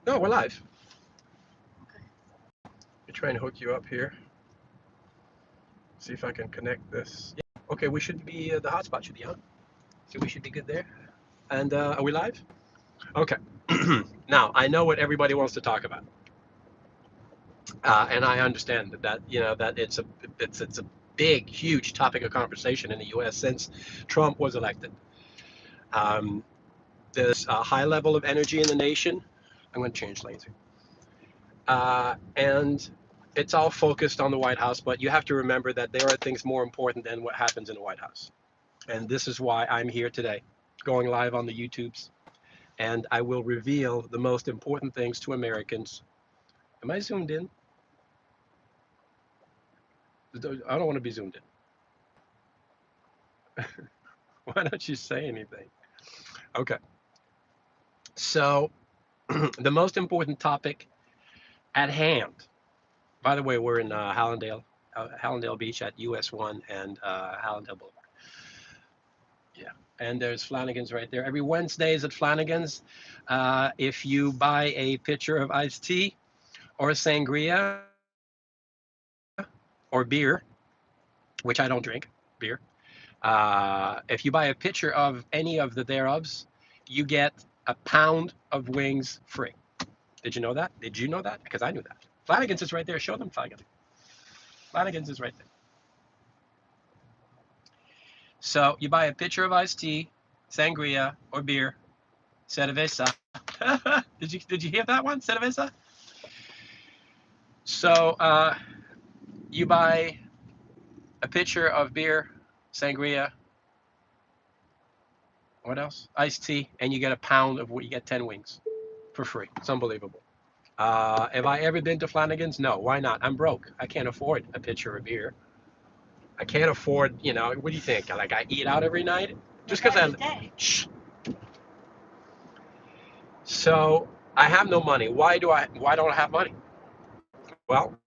No, we're live. We're trying to hook you up here. See if I can connect this. Yeah. Okay, we should be, the hotspot should be on. So we should be good there. And are we live? Okay. Now, I know what everybody wants to talk about. And I understand that it's a big, huge topic of conversation in the U.S. since Trump was elected. Um, there's a high level of energy in the nation. I'm going to change lanes here. And it's all focused on the White House, but you have to remember that there are things more important than what happens in the White House. And this is why I'm here today, going live on the YouTubes, and I will reveal the most important things to Americans. Am I zoomed in? I don't want to be zoomed in. Why don't you say anything? Okay. So, the most important topic at hand. By the way, we're in Hallandale Beach at US 1 and Hallandale Boulevard. Yeah, and there's Flanagan's right there. Every Wednesdays at Flanagan's, if you buy a pitcher of iced tea or a sangria or beer, which I don't drink, beer. If you buy a pitcher of any of the thereofs, you get a pound of wings free. Did you know that? Did you know that? Because I knew that. Flanagan's is right there. Show them Flanagan. Flanagan's is right there. So you buy a pitcher of iced tea, sangria, or beer, cerveza. Did you hear that one? Cerveza. So you buy a pitcher of beer, sangria, what else? Iced tea, and you get a pound of what you get 10 wings for free. It's unbelievable. Have I ever been to Flanagan's? No. Why not? I'm broke. I can't afford a pitcher of beer. I can't afford, what do you think? Like I eat out every night? Just because I. Shh. So I have no money. Why don't I have money? Well,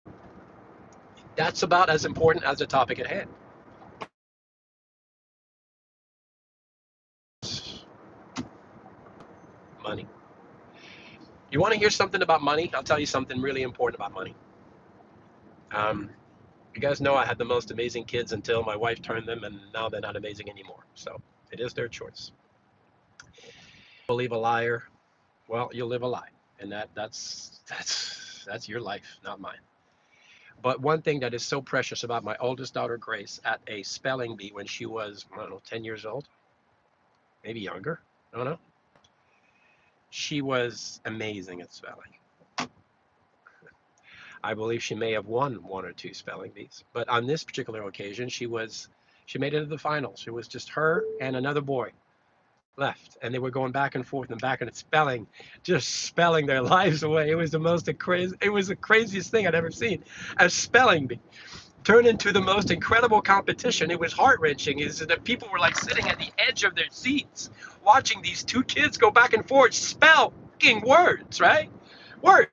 that's about as important as the topic at hand. Money. You want to hear something about money? I'll tell you something really important about money. Um, you guys know I had the most amazing kids until my wife turned them, and now they're not amazing anymore. So it is their choice. Believe a liar, well, you'll live a lie, and that's your life, not mine. But one thing that is so precious about my oldest daughter Grace at a spelling bee when she was, I don't know, 10 years old, maybe younger. I don't know. She was amazing at spelling. I believe she may have won one or two spelling bees, but on this particular occasion, she made it to the finals. It was just her and another boy left, and they were going back and forth and back and spelling, just spelling their lives away. It was the craziest thing I'd ever seen. A spelling bee turned into the most incredible competition. It was heart wrenching. Is that people were like sitting at the edge of their seats, watching these two kids go back and forth, spelling words, right? Words.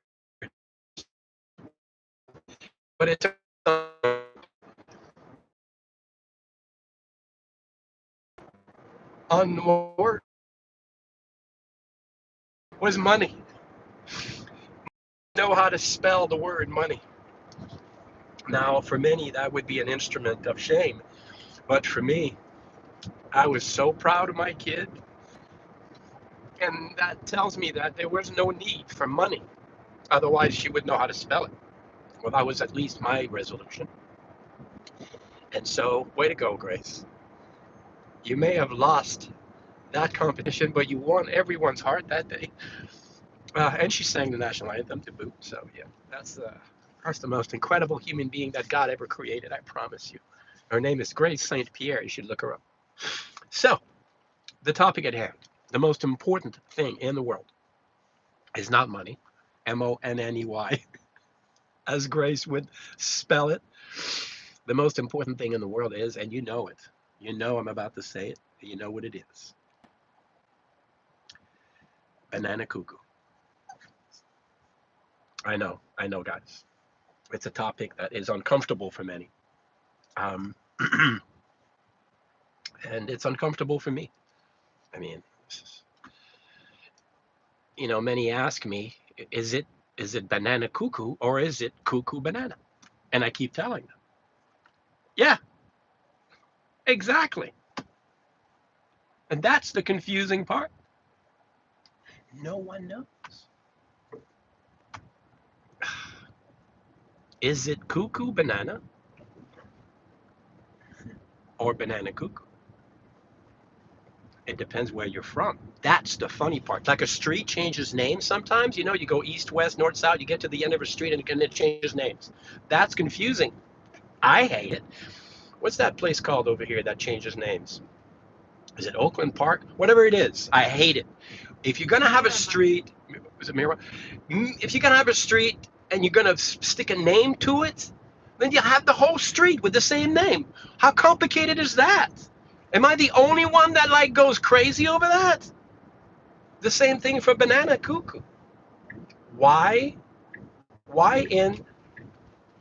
But it on word was money. Know how to spell the word money. Now, for many, that would be an instrument of shame. But for me, I was so proud of my kid. And that tells me that there was no need for money. Otherwise, she would know how to spell it. Well, that was at least my resolution. And so, way to go, Grace. You may have lost that competition, but you won everyone's heart that day. And she sang the national anthem to boot. So, yeah, that's the most incredible human being that God ever created, I promise you. Her name is Grace St.Pierre. You should look her up. So, the topic at hand, the most important thing in the world is not money, Monney, as Grace would spell it. The most important thing in the world is, and you know it, you know I'm about to say it, you know what it is, banana cuckoo. I know, guys. It's a topic that is uncomfortable for many. Um, and it's uncomfortable for me. I mean, many ask me Is it banana cuckoo or is it cuckoo banana? And I keep telling them, yeah, exactly. And that's the confusing part. No one knows. Is it cuckoo banana or banana cuckoo? It depends where you're from. That's the funny part. Like a street changes names sometimes. You know, you go east, west, north, south, you get to the end of a street and it changes names. That's confusing. I hate it. What's that place called over here that changes names? Is it Oakland Park? Whatever it is, I hate it. If you're gonna have a street, is it Miramar? If you're gonna have a street and you're gonna stick a name to it, then you have the whole street with the same name. How complicated is that? Am I the only one that like goes crazy over that? The same thing for banana cuckoo. Why? Why in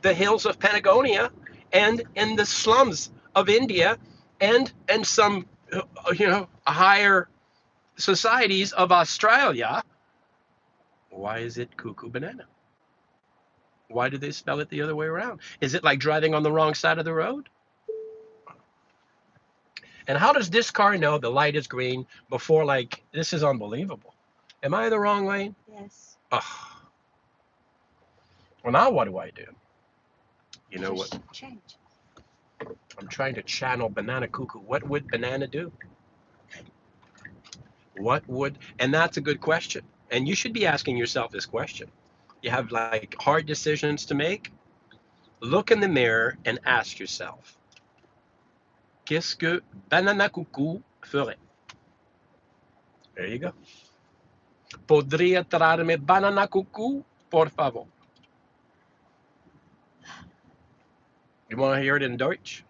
the hills of Patagonia and in the slums of India and some higher societies of Australia? Why is it cuckoo banana? Why do they spell it the other way around? Is it like driving on the wrong side of the road? And how does this car know the light is green before, like, this is unbelievable? Am I the wrong lane? Yes. Ugh. Well, now what do I do? You know what? Change. I'm trying to channel banana cuckoo. What would banana do? What would, and that's a good question. And you should be asking yourself this question. You have like hard decisions to make. Look in the mirror and ask yourself, qu'est-ce que banana cuckoo ferait? There you go. Podría traerme banana cuckoo, por favor. You want to hear it in Deutsch?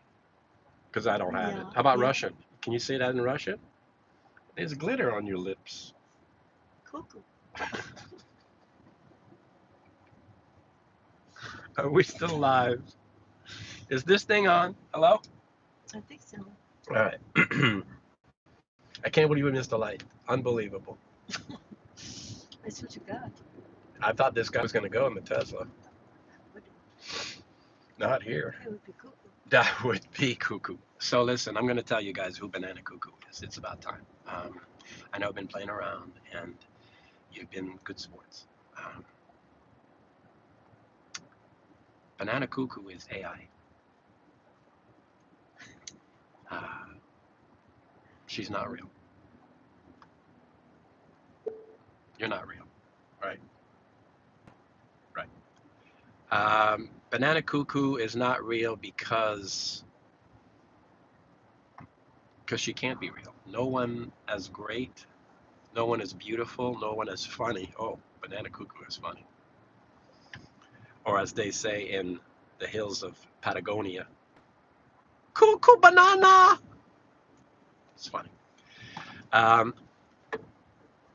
Because I don't have it. How about Russian? Can you say that in Russian? There's glitter on your lips. Cuckoo. Are we still live? Is this thing on? Hello? I think so. All right. I can't believe we missed the light. Unbelievable. That's what you got. I thought this guy was going to go in the Tesla. Not here. It would be cuckoo. That would be cuckoo. So listen, I'm going to tell you guys who banana cuckoo is. It's about time. I know I've been playing around and you've been good sports. Banana cuckoo is AI. She's not real. You're not real, right? Right. Banana cuckoo is not real because she can't be real. No one as great, no one as beautiful, no one as funny. Oh, banana cuckoo is funny. Or as they say in the hills of Patagonia, cuckoo banana. It's funny.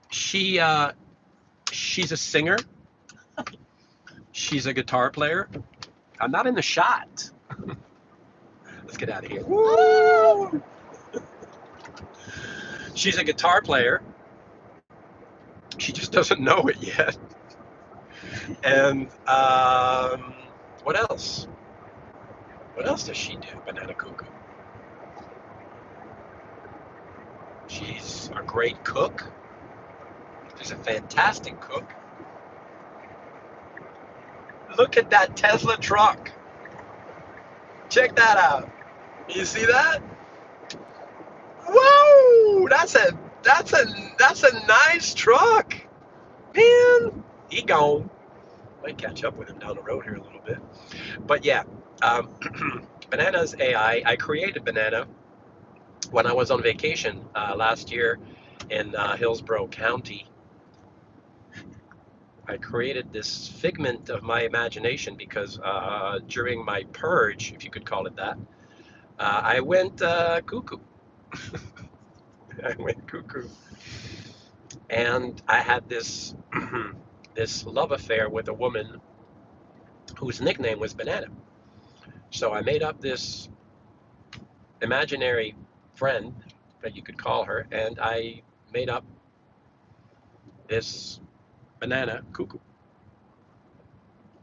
She's a singer. She's a guitar player. I'm not in the shot. Let's get out of here. Woo! She's a guitar player. She just doesn't know it yet. And what else? What else does she do, Banana Cuckoo? She's a great cook. She's a fantastic cook. Look at that Tesla truck. Check that out. You see that? Whoa! That's a nice truck. Man, he gone. Might catch up with him down the road here a little bit. But yeah, Banana's AI. I created Banana when I was on vacation last year in Hillsborough County. I created this figment of my imagination because during my purge, if you could call it that, I went cuckoo. I went cuckoo. And I had this this love affair with a woman whose nickname was Banana. So I made up this imaginary friend that you could call her, and I made up this banana cuckoo.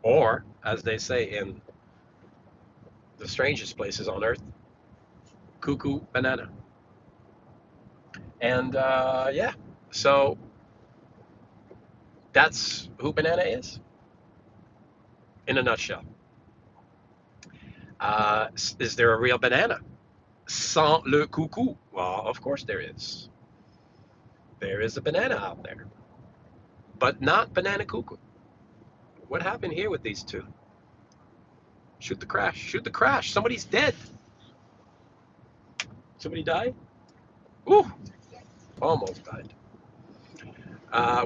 Or, as they say in the strangest places on earth, cuckoo banana. And yeah, so that's who banana is in a nutshell. Is there a real banana sans le coucou? Well, of course there is. There is a banana out there, but not banana cuckoo. What happened here with these two? Shoot the crash. Shoot the crash. Somebody's dead. Somebody died? Ooh, almost died.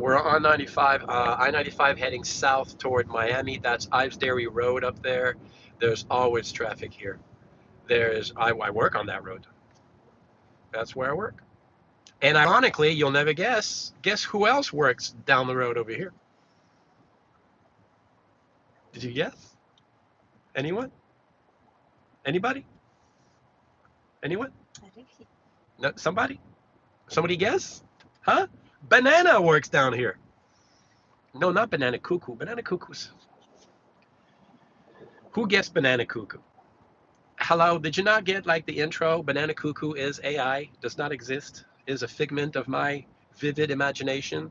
We're on 95, I-95 heading south toward Miami. That's Ives Dairy Road up there. There's always traffic here. I work on that road. That's where I work. And ironically, you'll never guess who else works down the road over here? Did you guess? Anyone? Anybody? Anyone? I think he. No, somebody? Somebody guess? Huh? Banana works down here. No, not banana cuckoo. Banana cuckoos. Who guessed banana cuckoo? Hello, did you not get like the intro? Banana cuckoo is AI, does not exist, is a figment of my vivid imagination.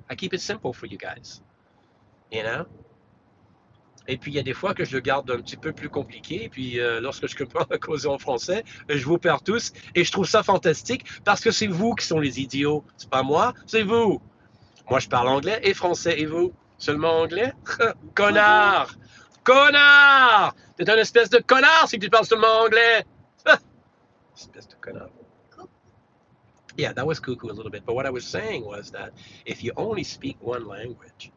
I keep it simple for you guys, you know? Et puis il y a des fois que je le garde un petit peu plus compliqué, et puis lorsque je comprends la causer en français, je vous perds tous, et je trouve ça fantastique parce que c'est vous qui sont les idiots. C'est pas moi, c'est vous. Moi je parle anglais et français, et vous? Seulement anglais? Connard! Connard! T'es un espèce de connard si tu parles seulement anglais! Espèce de connard. Yeah, that was cuckoo a little bit, but what I was saying was that if you only speak one language,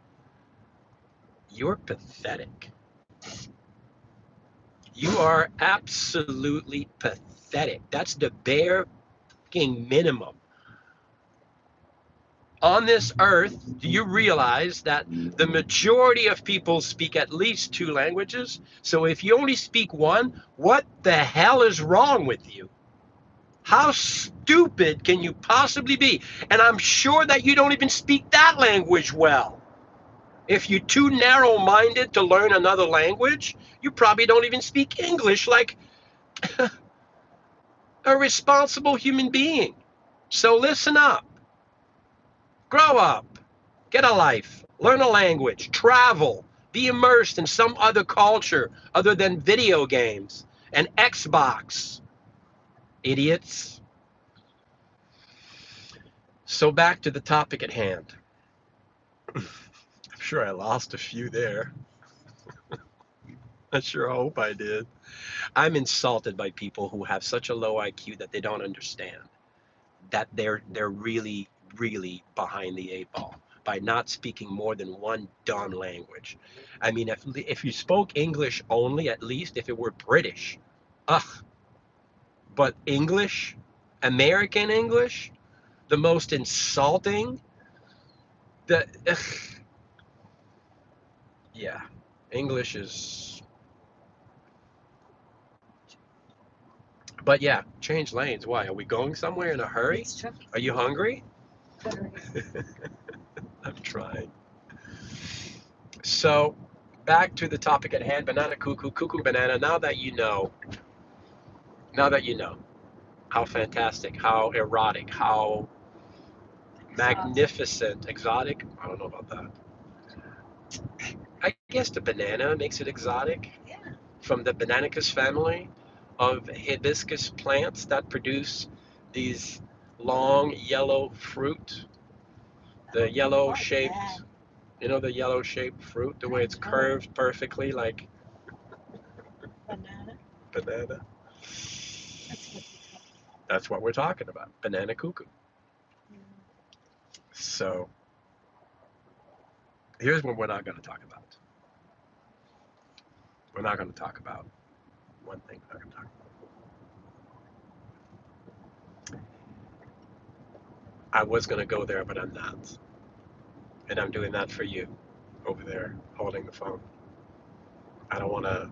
you're pathetic. You are absolutely pathetic. That's the bare fucking minimum. On this earth, do you realize that the majority of people speak at least two languages? So if you only speak one, what the hell is wrong with you? How stupid can you possibly be? And I'm sure that you don't even speak that language well. If you're too narrow-minded to learn another language, you probably don't even speak English like a responsible human being. So listen up. Grow up. Get a life. Learn a language. Travel. Be immersed in some other culture other than video games and Xbox. Idiots. So back to the topic at hand. I'm sure I lost a few there. I sure hope I did. I'm insulted by people who have such a low IQ that they don't understand that they're really, really behind the eight ball by not speaking more than one dumb language. I mean, if you spoke English only, at least if it were British, ugh. But English, American English, the most insulting, the ugh. Yeah, English is. But yeah, change lanes. Why? Are we going somewhere in a hurry? It's traffic. Are you hungry? Very. I'm trying. So, back to the topic at hand, banana cuckoo, cuckoo banana. Now that you know how fantastic, how erotic, how magnificent, exotic. I don't know about that. I guess the banana makes it exotic. Yeah. From the Bananicus family of hibiscus plants that produce these long yellow fruit, the yellow Not shaped, bad. you know, the yellow shaped fruit, the way it's curved perfectly like Banana. banana. That's what we're talking That's what we're talking about. about, banana cuckoo. Mm. So here's what we're not going to talk about. We're not going to talk about one thing. We're not going to talk about. I was going to go there, but I'm not. And I'm doing that for you over there holding the phone. I don't want to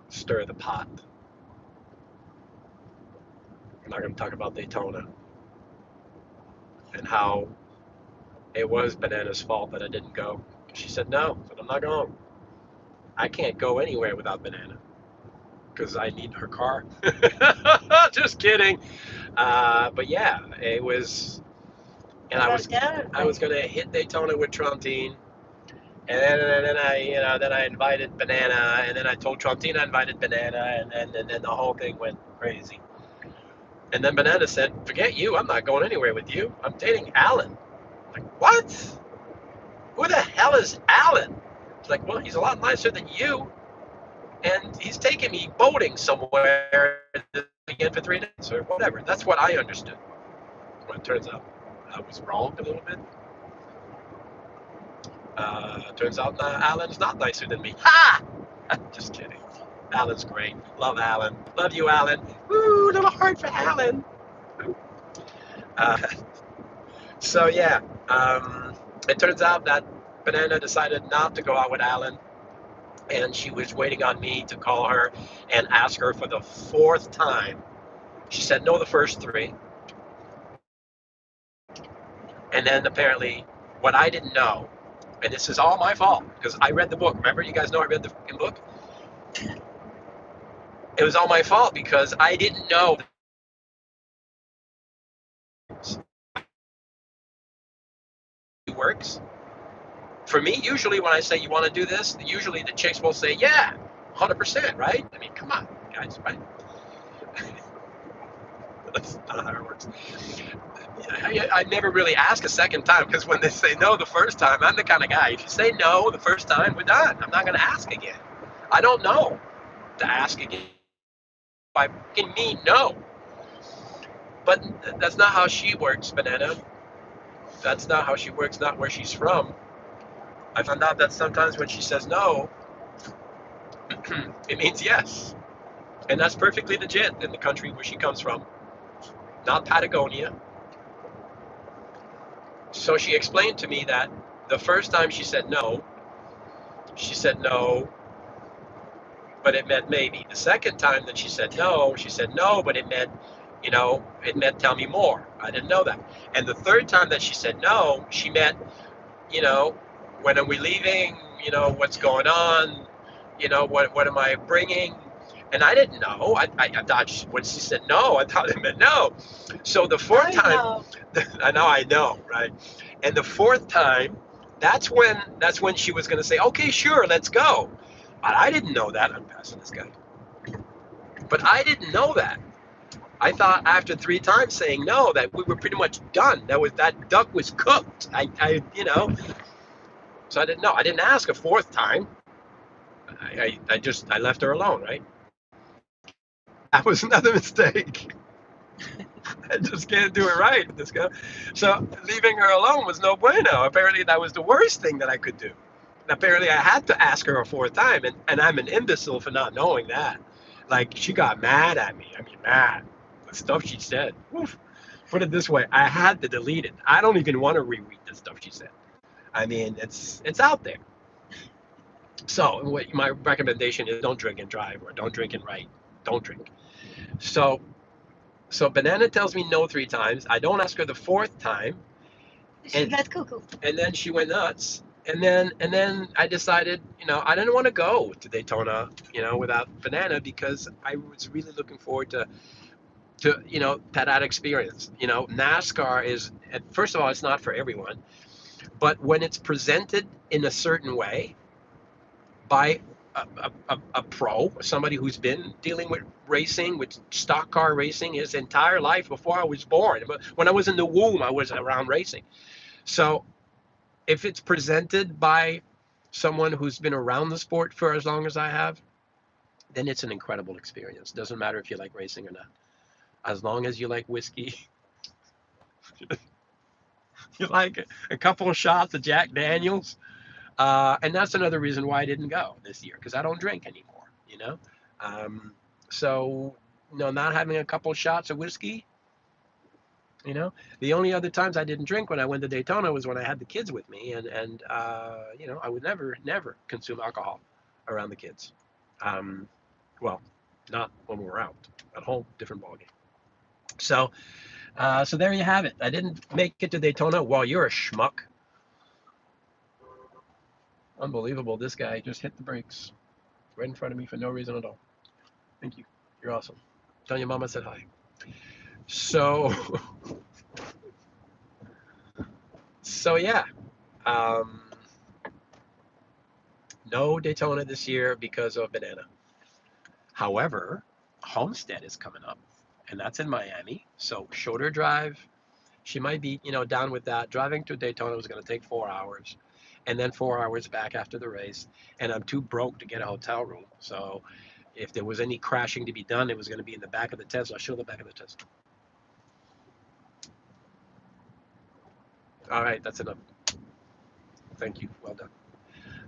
stir the pot. I'm not going to talk about Daytona and how it was Banana's fault that I didn't go. She said no, but I'm not going. I can't go anywhere without Banana because I need her car. Just kidding. But yeah, it was, and What about Dad? I was gonna hit Daytona with Trontine, and then I then I invited Banana, and then I told Trontine I invited Banana, and then the whole thing went crazy. And then Banana said, "Forget you. I'm not going anywhere with you. I'm dating Alan." I'm like, what? Who the hell is Alan? It's like, well, he's a lot nicer than you, and he's taking me boating somewhere again for 3 days or whatever. That's what I understood. Well, it turns out I was wrong a little bit. Turns out Alan's not nicer than me. Ha! Just kidding. Alan's great. Love Alan. Love you, Alan. Woo, little heart for Alan. Uh, so yeah, it turns out that Banana decided not to go out with Alan, and she was waiting on me to call her and ask her for the fourth time. She said no the first three, and then apparently what I didn't know, and this is all my fault because I read the book. Remember, you guys know I read the fucking book. It was all my fault because I didn't know it works. For me, usually when I say you want to do this, usually the chicks will say, yeah, 100%, right? I mean, come on, guys, right? That's not how it works. I never really ask a second time because when they say no the first time, I'm the kind of guy. If you say no the first time, we're done. I'm not going to ask again. I don't know to ask again. I can mean no. But that's not how she works, Banana. That's not how she works, not where she's from. I found out that sometimes when she says no, it means yes. And that's perfectly legit in the country where she comes from, not Patagonia. So she explained to me that the first time she said no, but it meant maybe. The second time that she said no, but it meant, it meant tell me more. I didn't know that. And the third time that she said no, she meant, you know, when are we leaving? What's going on? What am I bringing? And I didn't know. I thought when she said no, I thought it meant no. So the fourth time, I know, right? And the fourth time, that's when she was going to say, okay, sure, let's go. But I didn't know that. I'm passing this guy. But I didn't know that. I thought after 3 times saying no that we were pretty much done. That duck was cooked. So I didn't know. I didn't ask a fourth time. I left her alone, right? That was another mistake. I just can't do it right. This guy. So leaving her alone was no bueno. Apparently that was the worst thing that I could do. And apparently I had to ask her a fourth time, and I'm an imbecile for not knowing that. Like, she got mad at me. I mean, mad. The stuff she said. Oof. Put it this way, I had to delete it. I don't even want to reread the stuff she said. I mean, it's out there. So my recommendation is don't drink and drive, or don't drink and write. Don't drink. So Banana tells me no 3 times. I don't ask her the fourth time. She got cuckoo. And then she went nuts. And then I decided, I didn't want to go to Daytona, without Banana, because I was really looking forward to that experience. NASCAR is, first of all, it's not for everyone, but when it's presented in a certain way by a pro, somebody who's been dealing with racing, with stock car racing his entire life before I was born. When I was in the womb, I was around racing. So if it's presented by someone who's been around the sport for as long as I have, then it's an incredible experience. Doesn't matter if you like racing or not. As long as you like whiskey, you like a couple of shots of Jack Daniels. And that's another reason why I didn't go this year, because I don't drink anymore, So, not having a couple of shots of whiskey, the only other times I didn't drink when I went to Daytona was when I had the kids with me, and I would never consume alcohol around the kids. Well, not when we were out. At home, different ballgame. So there you have it. I didn't make it to Daytona. Well, you're a schmuck. Unbelievable. This guy just hit the brakes right in front of me for no reason at all. Thank you. You're awesome. Tell your mama I said hi. So, so yeah. Um, no Daytona this year because of Banana. However, Homestead is coming up, and that's in Miami. So shorter drive. She might be, down with that. Driving to Daytona was going to take 4 hours, and then 4 hours back after the race. And I'm too broke to get a hotel room. So if there was any crashing to be done, it was going to be in the back of the Tesla. I'll show the back of the Tesla. All right, that's enough. Thank you. Well done.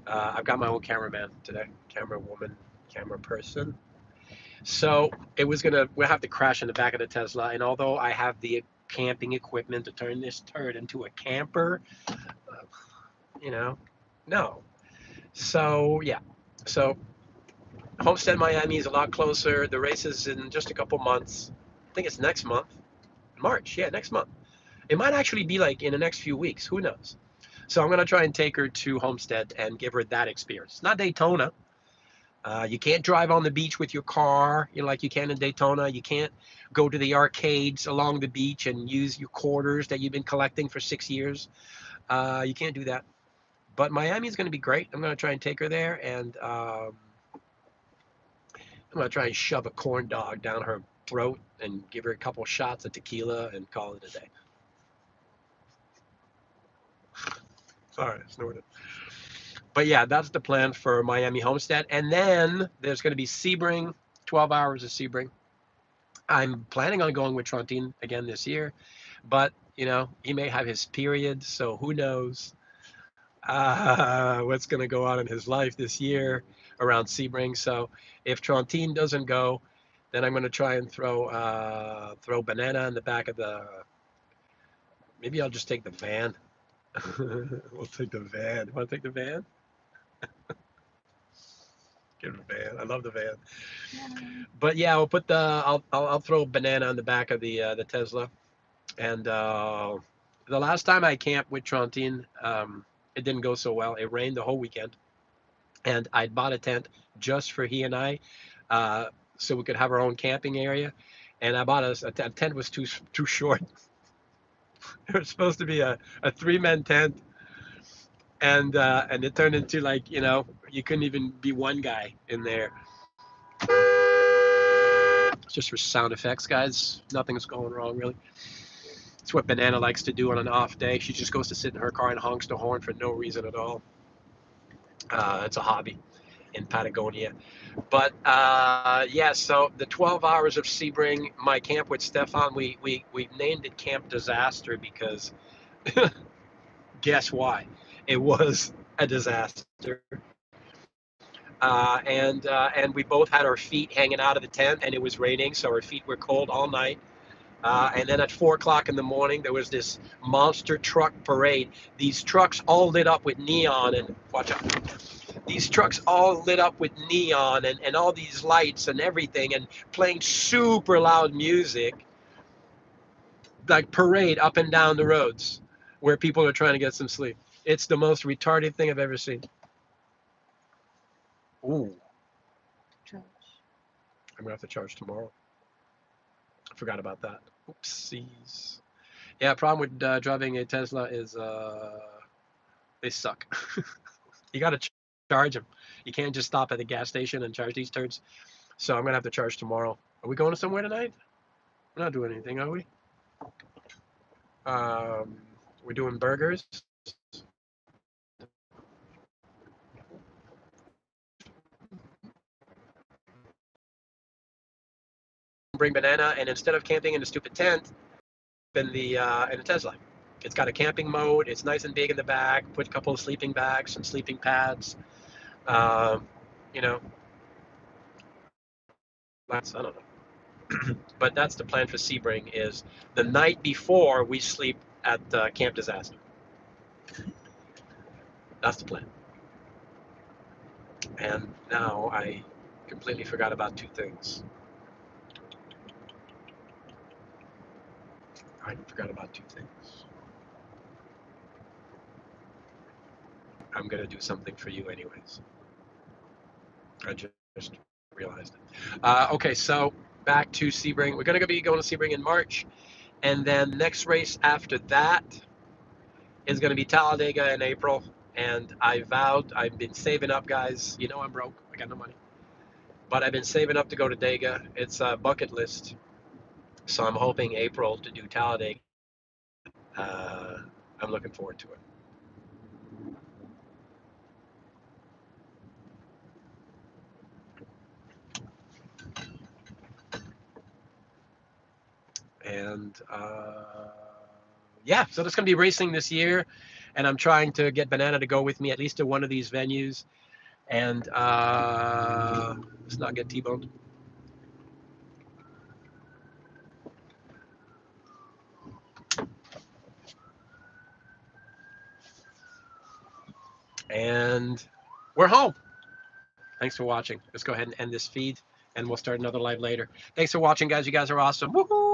I've got my own cameraman today, camera woman, camera person. So we'll have to crash in the back of the Tesla. And although I have the camping equipment to turn this turd into a camper, no. So yeah. So Homestead, Miami is a lot closer. The race is in just a couple months. I think it's next month, March. Yeah, next month. It might actually be like in the next few weeks. Who knows? So I'm gonna try and take her to Homestead and give her that experience. It's not Daytona. You can't drive on the beach with your car, like you can in Daytona. You can't go to the arcades along the beach and use your quarters that you've been collecting for 6 years. You can't do that. But Miami is going to be great. I'm going to try and take her there, and I'm going to try and shove a corn dog down her throat and give her a couple shots of tequila and call it a day. Sorry, I snorted. But yeah, that's the plan for Miami Homestead. And then there's going to be Sebring, 12 hours of Sebring. I'm planning on going with Trontine again this year, but he may have his period, so who knows what's going to go on in his life this year around Sebring. So if Trontine doesn't go, then I'm going to try and throw Banana in the back of the. Maybe I'll just take the van. We'll take the van. Want to take the van? Get the van. I love the van. But yeah, we'll put the. I'll throw Banana on the back of the Tesla. And the last time I camped with Trontine, it didn't go so well. It rained the whole weekend, and I'd bought a tent just for he and I, so we could have our own camping area. And I bought a tent was too short. It was supposed to be a 3-man tent, and it turned into like you couldn't even be one guy in there. It's just for sound effects, guys. Nothing's going wrong really. It's what Banana likes to do on an off day. She just goes to sit in her car and honks the horn for no reason at all. It's a hobby in Patagonia. But yeah, so the 12 hours of Sebring, my camp with Stefan, we named it Camp Disaster because guess why? It was a disaster. And we both had our feet hanging out of the tent, and it was raining, so our feet were cold all night. And then at 4 o'clock in the morning, there was this monster truck parade. These trucks all lit up with neon, and watch out. These trucks all lit up with neon and all these lights and everything, and playing super loud music, like parade up and down the roads where people are trying to get some sleep. It's the most retarded thing I've ever seen. Ooh. Charge. I'm going to have to charge tomorrow. I forgot about that. Oopsies. Yeah, problem with driving a Tesla is they suck. You got to charge them. You can't just stop at the gas station and charge these turds. So I'm going to have to charge tomorrow. Are we going somewhere tonight? We're not doing anything, are we? We're doing burgers. Bring Banana, and instead of camping in the stupid tent, in the Tesla. It's got a camping mode. It's nice and big in the back. Put a couple of sleeping bags, some sleeping pads. You know, I don't know. But that's the plan for Sebring. Is the night before we sleep at Camp Disaster. That's the plan. And now I completely forgot about two things. I forgot about two things. I'm going to do something for you anyways. I just realized it. Okay, so back to Sebring. We're going to be going to Sebring in March. And then next race after that is going to be Talladega in April. And I vowed, I've been saving up, guys. You know I'm broke. I got no money. But I've been saving up to go to Dega. It's a bucket list. So I'm hoping April to do Talladega. Uh, I'm looking forward to it. And yeah, so there's going to be racing this year. And I'm trying to get Banana to go with me at least to one of these venues. And let's not get T-boned. And we're home. Thanks for watching. Let's go ahead and end this feed, and we'll start another live later. Thanks for watching, guys. You guys are awesome. Woohoo!